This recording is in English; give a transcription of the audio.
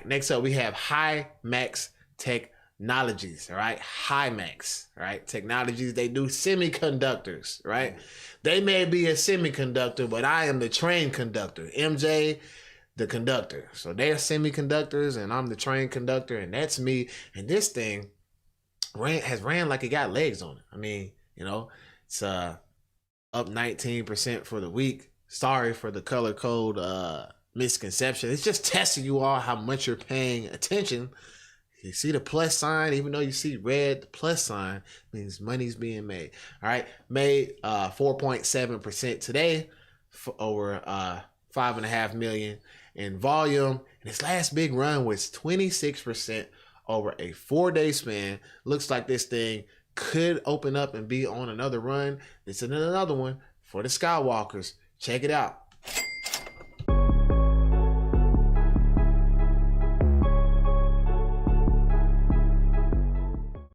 next up we have Himax Technologies. All right, Himax. All right, technologies. They do semiconductors. Right, they may be a semiconductor, but I am the train conductor. MJ, the conductor. So they're semiconductors, and I'm the train conductor, and that's me. And this thing has ran like it got legs on it. I mean, you know, it's up 19% for the week. Sorry for the color code misconception. It's just testing you all how much you're paying attention. You see the plus sign, even though you see red, the plus sign means money's being made. All right, made 4.7% today for over 5.5 million in volume. And its last big run was 26% over a 4-day span. Looks like this thing could open up and be on another run. This is another one for the Skywalkers. Check it out.